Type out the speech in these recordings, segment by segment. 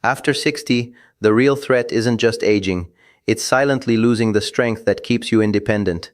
After 60, the real threat isn't just aging, it's silently losing the strength that keeps you independent.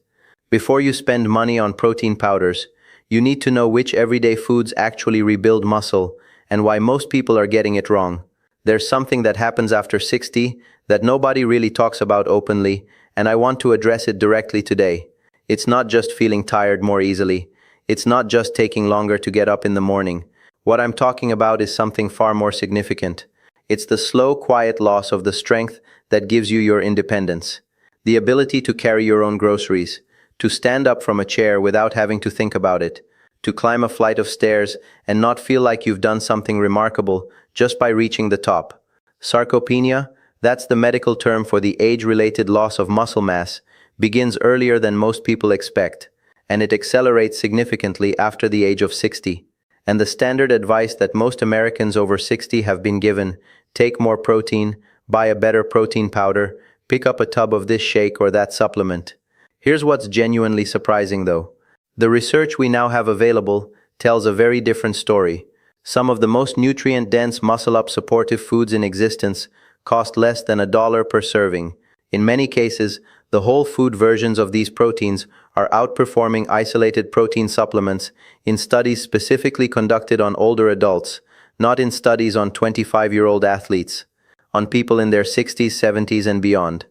Before you spend money on protein powders, you need to know which everyday foods actually rebuild muscle and why most people are getting it wrong. There's something that happens after 60 that nobody really talks about openly, and I want to address it directly today. It's not just feeling tired more easily. It's not just taking longer to get up in the morning. What I'm talking about is something far more significant. It's the slow, quiet loss of the strength that gives you your independence. The ability to carry your own groceries, to stand up from a chair without having to think about it, to climb a flight of stairs and not feel like you've done something remarkable just by reaching the top. Sarcopenia, that's the medical term for the age-related loss of muscle mass, begins earlier than most people expect, and it accelerates significantly after the age of 60. And the standard advice that most Americans over 60 have been given: take more protein, buy a better protein powder, pick up a tub of this shake or that supplement. Here's what's genuinely surprising though. The research we now have available tells a very different story. Some of the most nutrient-dense muscle-up supportive foods in existence cost less than $1 per serving. In many cases, the whole food versions of these proteins are outperforming isolated protein supplements in studies specifically conducted on older adults, not in studies on 25-year-old athletes, on people in their 60s, 70s, and beyond.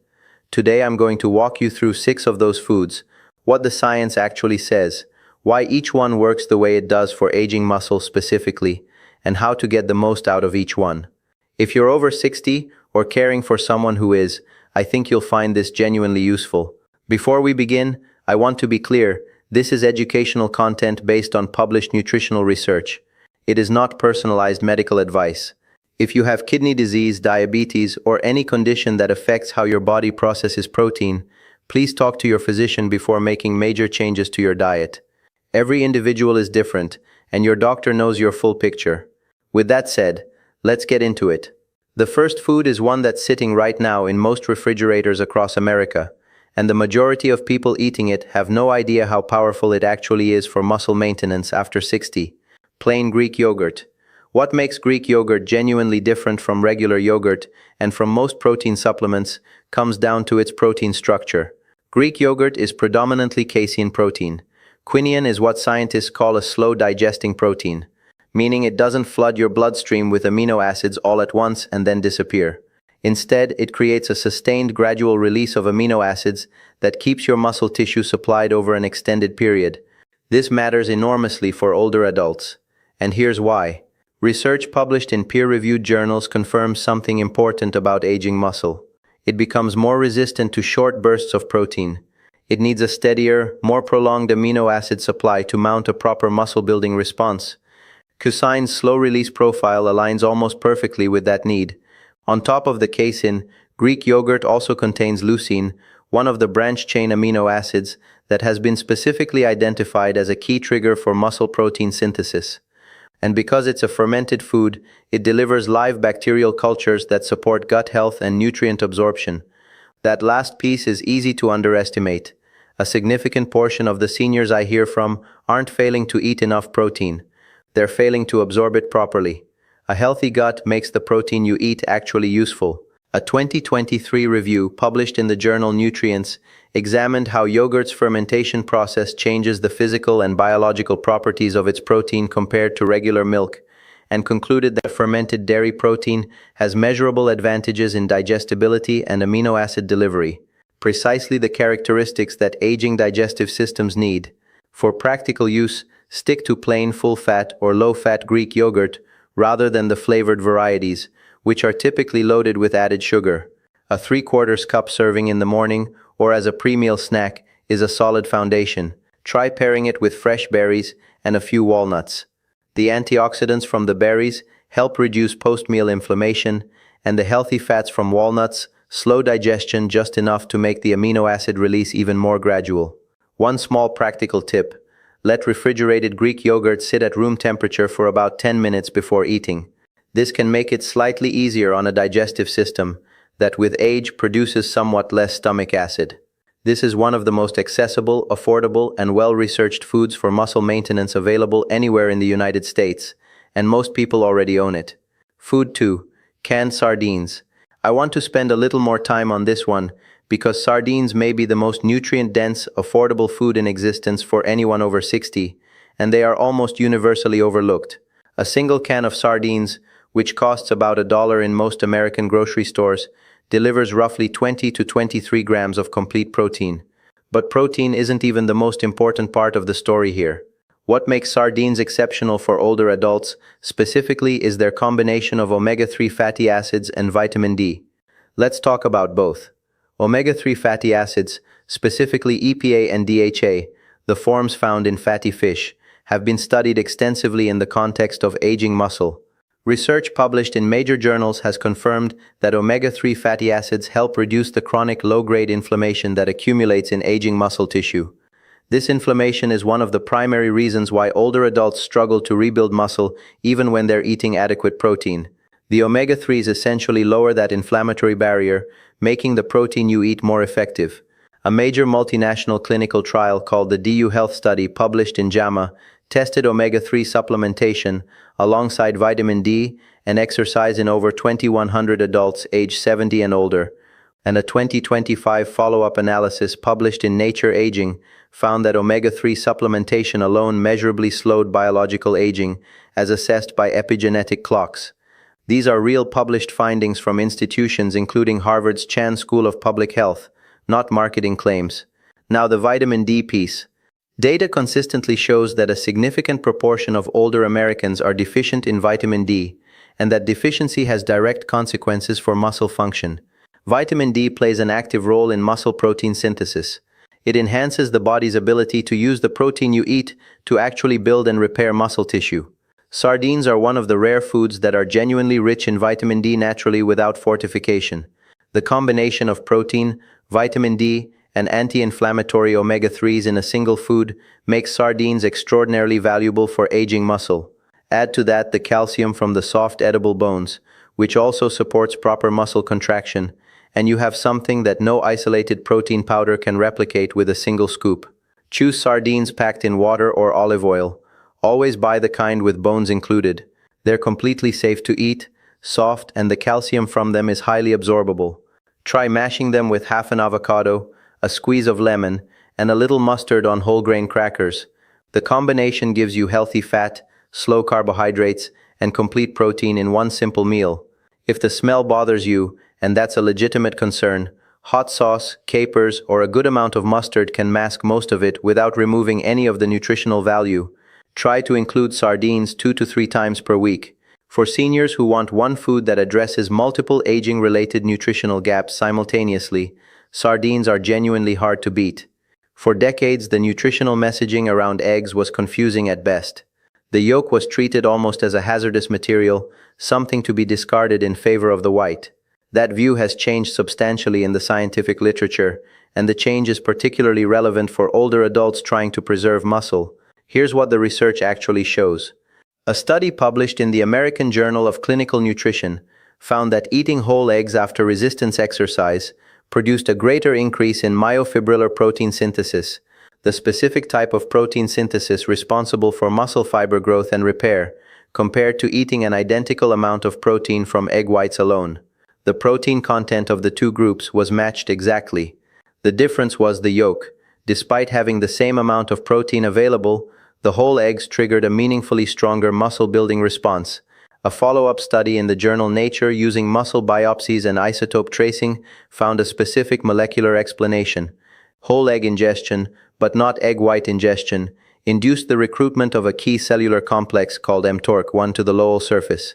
Today I'm going to walk you through 6 of those foods, what the science actually says, why each one works the way it does for aging muscle specifically, and how to get the most out of each one. If you're over 60 or caring for someone who is, I think you'll find this genuinely useful. Before we begin, I want to be clear, this is educational content based on published nutritional research. It is not personalized medical advice. If you have kidney disease, diabetes, or any condition that affects how your body processes protein, please talk to your physician before making major changes to your diet. Every individual is different, and your doctor knows your full picture. With that said, let's get into it. The first food is one that's sitting right now in most refrigerators across America, and the majority of people eating it have no idea how powerful it actually is for muscle maintenance after 60. Plain Greek yogurt. What makes Greek yogurt genuinely different from regular yogurt and from most protein supplements comes down to its protein structure. Greek yogurt is predominantly casein protein. Quinion is what scientists call a slow-digesting protein, meaning it doesn't flood your bloodstream with amino acids all at once and then disappear. Instead, it creates a sustained gradual release of amino acids that keeps your muscle tissue supplied over an extended period. This matters enormously for older adults. And here's why. Research published in peer-reviewed journals confirms something important about aging muscle. It becomes more resistant to short bursts of protein. It needs a steadier, more prolonged amino acid supply to mount a proper muscle-building response. Cousine's slow-release profile aligns almost perfectly with that need. On top of the casein, Greek yogurt also contains leucine, one of the branch-chain amino acids that has been specifically identified as a key trigger for muscle protein synthesis. And because it's a fermented food, it delivers live bacterial cultures that support gut health and nutrient absorption. That last piece is easy to underestimate. A significant portion of the seniors I hear from aren't failing to eat enough protein. They're failing to absorb it properly. A healthy gut makes the protein you eat actually useful. A 2023 review published in the journal Nutrients examined how yogurt's fermentation process changes the physical and biological properties of its protein compared to regular milk, and concluded that fermented dairy protein has measurable advantages in digestibility and amino acid delivery, precisely the characteristics that aging digestive systems need. For practical use, stick to plain full-fat or low-fat Greek yogurt rather than the flavored varieties, which are typically loaded with added sugar. A 3/4 cup serving in the morning or as a pre-meal snack is a solid foundation. Try pairing it with fresh berries and a few walnuts. The antioxidants from the berries help reduce post-meal inflammation, and the healthy fats from walnuts slow digestion just enough to make the amino acid release even more gradual. One small practical tip: let refrigerated Greek yogurt sit at room temperature for about 10 minutes before eating. This can make it slightly easier on a digestive system that with age produces somewhat less stomach acid. This is one of the most accessible, affordable, and well-researched foods for muscle maintenance available anywhere in the United States, and most people already own it. Food 2. Canned sardines. I want to spend a little more time on this one because sardines may be the most nutrient-dense, affordable food in existence for anyone over 60, and they are almost universally overlooked. A single can of sardines, which costs about $1 in most American grocery stores, delivers roughly 20 to 23 grams of complete protein. But protein isn't even the most important part of the story here. What makes sardines exceptional for older adults specifically is their combination of omega-3 fatty acids and vitamin D. Let's talk about both. Omega-3 fatty acids, specifically EPA and DHA, the forms found in fatty fish, have been studied extensively in the context of aging muscle. Research published in major journals has confirmed that omega-3 fatty acids help reduce the chronic low-grade inflammation that accumulates in aging muscle tissue. This inflammation is one of the primary reasons why older adults struggle to rebuild muscle even when they're eating adequate protein. The omega-3s essentially lower that inflammatory barrier, making the protein you eat more effective. A major multinational clinical trial called the DU Health Study, published in JAMA, tested omega-3 supplementation alongside vitamin D and exercise in over 2,100 adults aged 70 and older, and a 2025 follow-up analysis published in Nature Aging found that omega-3 supplementation alone measurably slowed biological aging as assessed by epigenetic clocks. These are real published findings from institutions including Harvard's Chan School of Public Health, not marketing claims. Now the vitamin D piece. Data consistently shows that a significant proportion of older Americans are deficient in vitamin D, and that deficiency has direct consequences for muscle function. Vitamin D plays an active role in muscle protein synthesis. It enhances the body's ability to use the protein you eat to actually build and repair muscle tissue. Sardines are one of the rare foods that are genuinely rich in vitamin D naturally without fortification. The combination of protein, vitamin D, and anti-inflammatory omega-3s in a single food makes sardines extraordinarily valuable for aging muscle. Add to that the calcium from the soft edible bones, which also supports proper muscle contraction, and you have something that no isolated protein powder can replicate with a single scoop. Choose sardines packed in water or olive oil. Always buy the kind with bones included. They're completely safe to eat, soft, and the calcium from them is highly absorbable. Try mashing them with half an avocado, a squeeze of lemon, and a little mustard on whole grain crackers. The combination gives you healthy fat, slow carbohydrates, and complete protein in one simple meal. If the smell bothers you, and that's a legitimate concern, hot sauce, capers, or a good amount of mustard can mask most of it without removing any of the nutritional value. Try to include sardines 2 to 3 times per week. For seniors who want one food that addresses multiple aging-related nutritional gaps simultaneously, sardines are genuinely hard to beat. For decades, the nutritional messaging around eggs was confusing at best. The yolk was treated almost as a hazardous material, something to be discarded in favor of the white. That view has changed substantially in the scientific literature, and the change is particularly relevant for older adults trying to preserve muscle. Here's what the research actually shows. A study published in the American Journal of Clinical Nutrition found that eating whole eggs after resistance exercise produced a greater increase in myofibrillar protein synthesis, the specific type of protein synthesis responsible for muscle fiber growth and repair, compared to eating an identical amount of protein from egg whites alone. The protein content of the two groups was matched exactly. The difference was the yolk. Despite having the same amount of protein available, the whole eggs triggered a meaningfully stronger muscle-building response. A follow-up study in the journal Nature using muscle biopsies and isotope tracing found a specific molecular explanation. Whole egg ingestion, but not egg white ingestion, induced the recruitment of a key cellular complex called mTORC1 to the Lowell surface.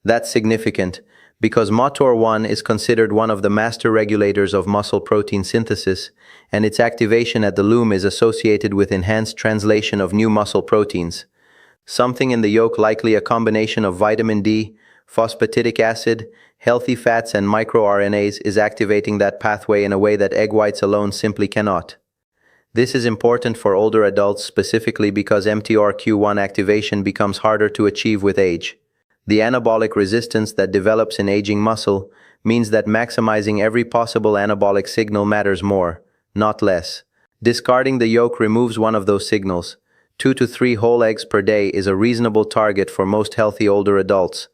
That's significant, because mTOR1 is considered one of the master regulators of muscle protein synthesis, and its activation at the loom is associated with enhanced translation of new muscle proteins. Something in the yolk, likely a combination of vitamin D, phosphatidic acid, healthy fats, and microRNAs, is activating that pathway in a way that egg whites alone simply cannot. This is important for older adults specifically because mTORC1 activation becomes harder to achieve with age. The anabolic resistance that develops in aging muscle means that maximizing every possible anabolic signal matters more, not less. Discarding the yolk removes one of those signals. 2 to 3 whole eggs per day is a reasonable target for most healthy older adults.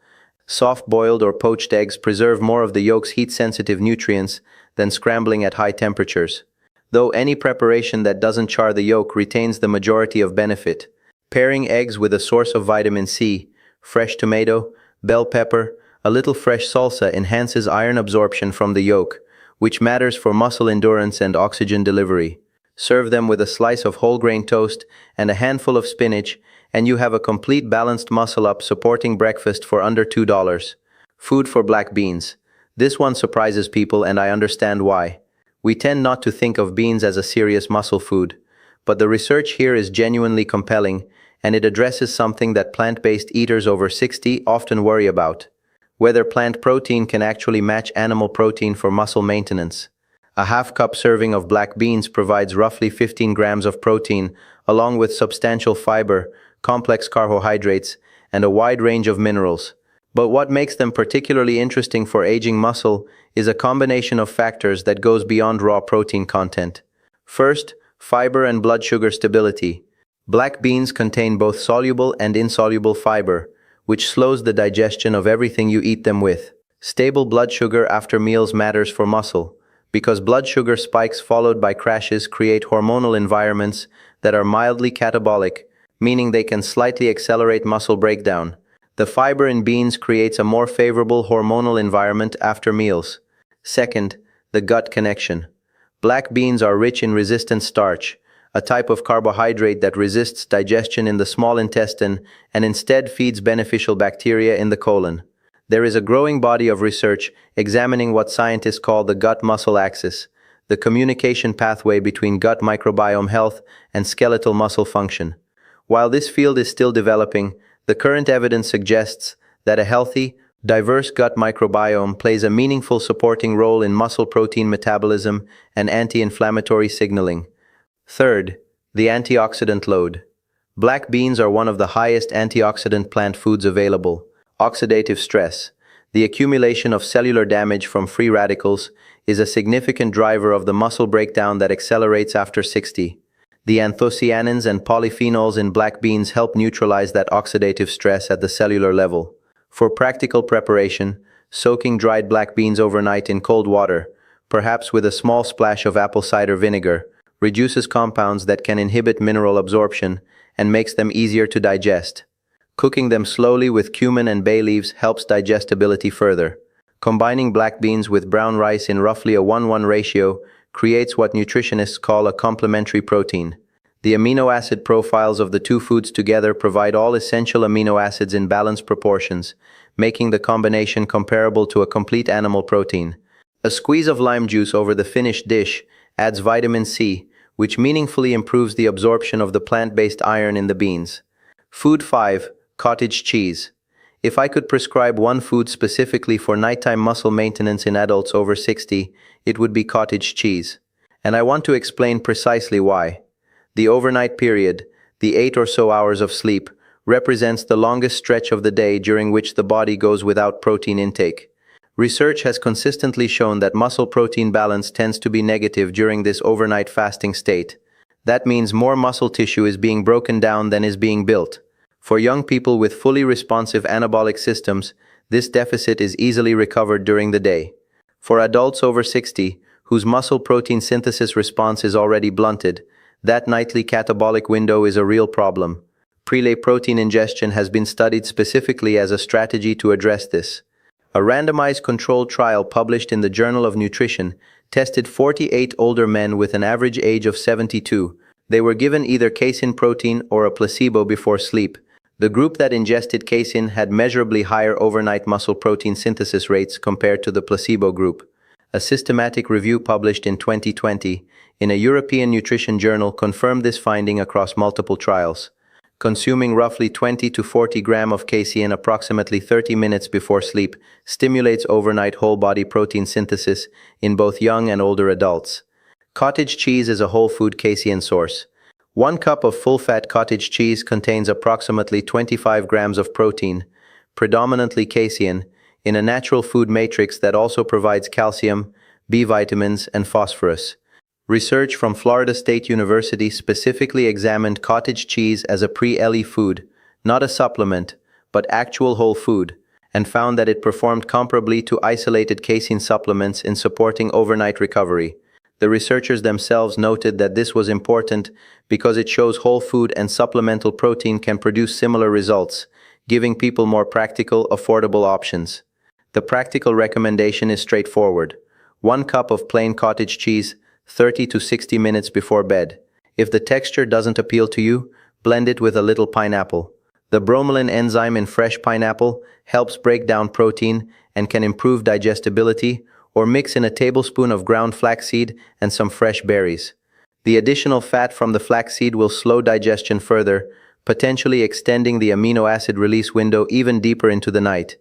Soft-boiled or poached eggs preserve more of the yolk's heat-sensitive nutrients than scrambling at high temperatures. Though any preparation that doesn't char the yolk retains the majority of benefit. Pairing eggs with a source of vitamin C, fresh tomato, bell pepper, a little fresh salsa enhances iron absorption from the yolk, which matters for muscle endurance and oxygen delivery. Serve them with a slice of whole grain toast and a handful of spinach, and you have a complete balanced muscle-up supporting breakfast for under $2. Food for black beans. This one surprises people, and I understand why. We tend not to think of beans as a serious muscle food, but the research here is genuinely compelling, and it addresses something that plant-based eaters over 60 often worry about: whether plant protein can actually match animal protein for muscle maintenance. A half-cup serving of black beans provides roughly 15 grams of protein, along with substantial fiber, complex carbohydrates, and a wide range of minerals. But what makes them particularly interesting for aging muscle is a combination of factors that goes beyond raw protein content. First, fiber and blood sugar stability. Black beans contain both soluble and insoluble fiber, which slows the digestion of everything you eat them with. Stable blood sugar after meals matters for muscle, because blood sugar spikes followed by crashes create hormonal environments that are mildly catabolic, meaning they can slightly accelerate muscle breakdown. The fiber in beans creates a more favorable hormonal environment after meals. Second, the gut connection. Black beans are rich in resistant starch, a type of carbohydrate that resists digestion in the small intestine and instead feeds beneficial bacteria in the colon. There is a growing body of research examining what scientists call the gut-muscle axis, the communication pathway between gut microbiome health and skeletal muscle function. While this field is still developing, the current evidence suggests that a healthy, diverse gut microbiome plays a meaningful supporting role in muscle protein metabolism and anti-inflammatory signaling. Third, the antioxidant load. Black beans are one of the highest antioxidant plant foods available. Oxidative stress, the accumulation of cellular damage from free radicals, is a significant driver of the muscle breakdown that accelerates after 60. The anthocyanins and polyphenols in black beans help neutralize that oxidative stress at the cellular level. For practical preparation, soaking dried black beans overnight in cold water, perhaps with a small splash of apple cider vinegar, reduces compounds that can inhibit mineral absorption and makes them easier to digest. Cooking them slowly with cumin and bay leaves helps digestibility further. Combining black beans with brown rice in roughly a 1:1 ratio creates what nutritionists call a complementary protein. The amino acid profiles of the two foods together provide all essential amino acids in balanced proportions, making the combination comparable to a complete animal protein. A squeeze of lime juice over the finished dish adds vitamin C, which meaningfully improves the absorption of the plant-based iron in the beans. Food 5. Cottage cheese. If I could prescribe one food specifically for nighttime muscle maintenance in adults over 60, it would be cottage cheese. And I want to explain precisely why. The overnight period, the 8 or so hours of sleep, represents the longest stretch of the day during which the body goes without protein intake. Research has consistently shown that muscle protein balance tends to be negative during this overnight fasting state. That means more muscle tissue is being broken down than is being built. For young people with fully responsive anabolic systems, this deficit is easily recovered during the day. For adults over 60, whose muscle protein synthesis response is already blunted, that nightly catabolic window is a real problem. Prelay protein ingestion has been studied specifically as a strategy to address this. A randomized controlled trial published in the Journal of Nutrition tested 48 older men with an average age of 72. They were given either casein protein or a placebo before sleep. The group that ingested casein had measurably higher overnight muscle protein synthesis rates compared to the placebo group. A systematic review published in 2020 in a European nutrition journal confirmed this finding across multiple trials. Consuming roughly 20 to 40 grams of casein approximately 30 minutes before sleep stimulates overnight whole-body protein synthesis in both young and older adults. Cottage cheese is a whole food casein source. 1 cup of full-fat cottage cheese contains approximately 25 grams of protein, predominantly casein, in a natural food matrix that also provides calcium, B vitamins, and phosphorus. Research from Florida State University specifically examined cottage cheese as a pre-LE food, not a supplement, but actual whole food, and found that it performed comparably to isolated casein supplements in supporting overnight recovery. The researchers themselves noted that this was important because it shows whole food and supplemental protein can produce similar results, giving people more practical, affordable options. The practical recommendation is straightforward. 1 cup of plain cottage cheese, 30 to 60 minutes before bed. If the texture doesn't appeal to you, blend it with a little pineapple. The bromelain enzyme in fresh pineapple helps break down protein and can improve digestibility, or mix in a tablespoon of ground flaxseed and some fresh berries. The additional fat from the flaxseed will slow digestion further, potentially extending the amino acid release window even deeper into the night.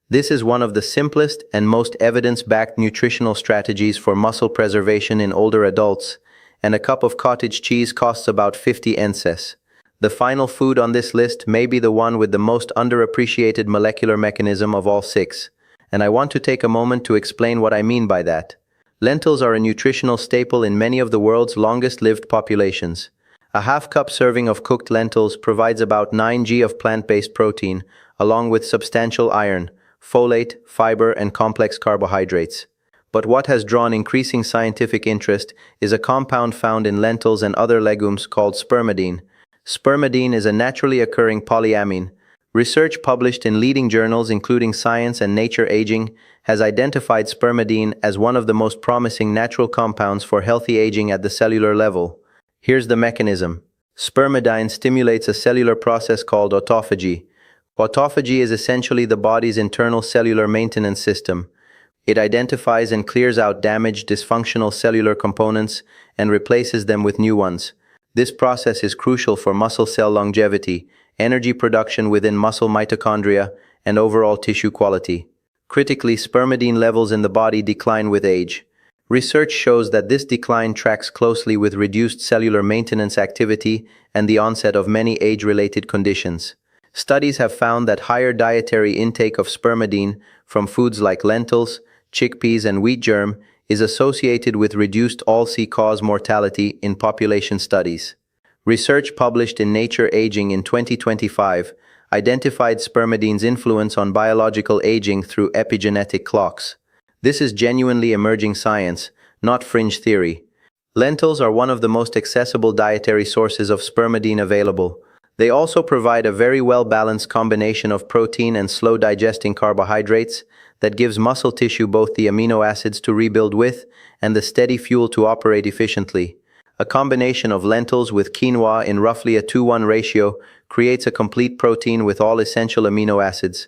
This is one of the simplest and most evidence-backed nutritional strategies for muscle preservation in older adults, and a cup of cottage cheese costs about 50 enses. The final food on this list may be the one with the most underappreciated molecular mechanism of all 6, and I want to take a moment to explain what I mean by that. Lentils are a nutritional staple in many of the world's longest-lived populations. A half-cup serving of cooked lentils provides about 9 g of plant-based protein, along with substantial iron, folate, fiber, and complex carbohydrates. But what has drawn increasing scientific interest is a compound found in lentils and other legumes called spermidine. Spermidine is a naturally occurring polyamine. Research published in leading journals including Science and Nature Aging has identified spermidine as one of the most promising natural compounds for healthy aging at the cellular level. Here's the mechanism. Spermidine stimulates a cellular process called autophagy. Autophagy is essentially the body's internal cellular maintenance system. It identifies and clears out damaged, dysfunctional cellular components and replaces them with new ones. This process is crucial for muscle cell longevity, energy production within muscle mitochondria, and overall tissue quality. Critically, spermidine levels in the body decline with age. Research shows that this decline tracks closely with reduced cellular maintenance activity and the onset of many age-related conditions. Studies have found that higher dietary intake of spermidine from foods like lentils, chickpeas, and wheat germ is associated with reduced all-cause mortality in population studies. Research published in Nature Aging in 2025 identified spermidine's influence on biological aging through epigenetic clocks. This is genuinely emerging science, not fringe theory. Lentils are one of the most accessible dietary sources of spermidine available. They also provide a very well-balanced combination of protein and slow-digesting carbohydrates that gives muscle tissue both the amino acids to rebuild with and the steady fuel to operate efficiently. A combination of lentils with quinoa in roughly a 2:1 ratio creates a complete protein with all essential amino acids.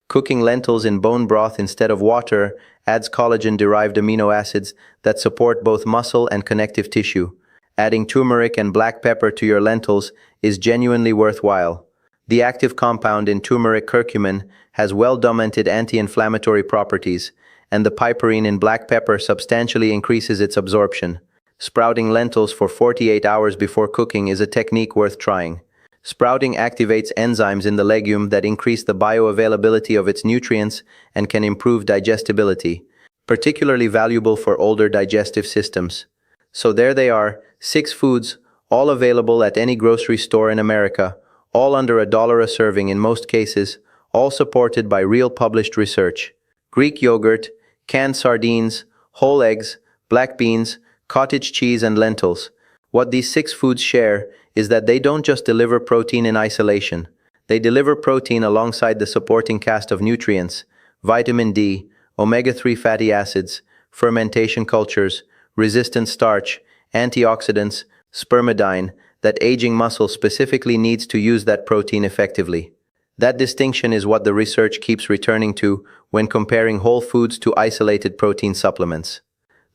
Cooking lentils in bone broth instead of water adds collagen-derived amino acids that support both muscle and connective tissue. Adding turmeric and black pepper to your lentils is genuinely worthwhile. The active compound in turmeric curcumin has well-documented anti-inflammatory properties, and the piperine in black pepper substantially increases its absorption. Sprouting lentils for 48 hours before cooking is a technique worth trying. Sprouting activates enzymes in the legume that increase the bioavailability of its nutrients and can improve digestibility, particularly valuable for older digestive systems. So there they are, 6 foods, all available at any grocery store in America, all under $1 a serving in most cases, all supported by real published research. Greek yogurt, canned sardines, whole eggs, black beans, cottage cheese, and lentils. What these 6 foods share is that they don't just deliver protein in isolation. They deliver protein alongside the supporting cast of nutrients, vitamin D, omega-3 fatty acids, fermentation cultures, resistant starch, antioxidants, spermidine, that aging muscle specifically needs to use that protein effectively. That distinction is what the research keeps returning to when comparing whole foods to isolated protein supplements.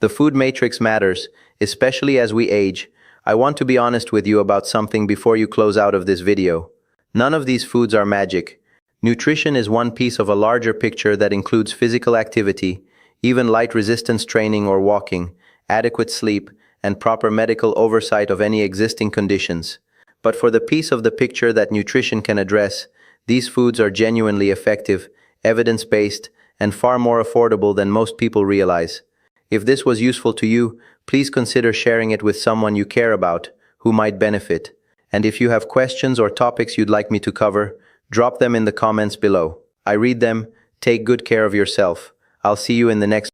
The food matrix matters, especially as we age. I want to be honest with you about something before you close out of this video. None of these foods are magic. Nutrition is one piece of a larger picture that includes physical activity, even light resistance training or walking, adequate sleep, and proper medical oversight of any existing conditions. But for the piece of the picture that nutrition can address, these foods are genuinely effective, evidence-based, and far more affordable than most people realize. If this was useful to you, please consider sharing it with someone you care about, who might benefit. And if you have questions or topics you'd like me to cover, drop them in the comments below. I read them, Take good care of yourself. I'll see you in the next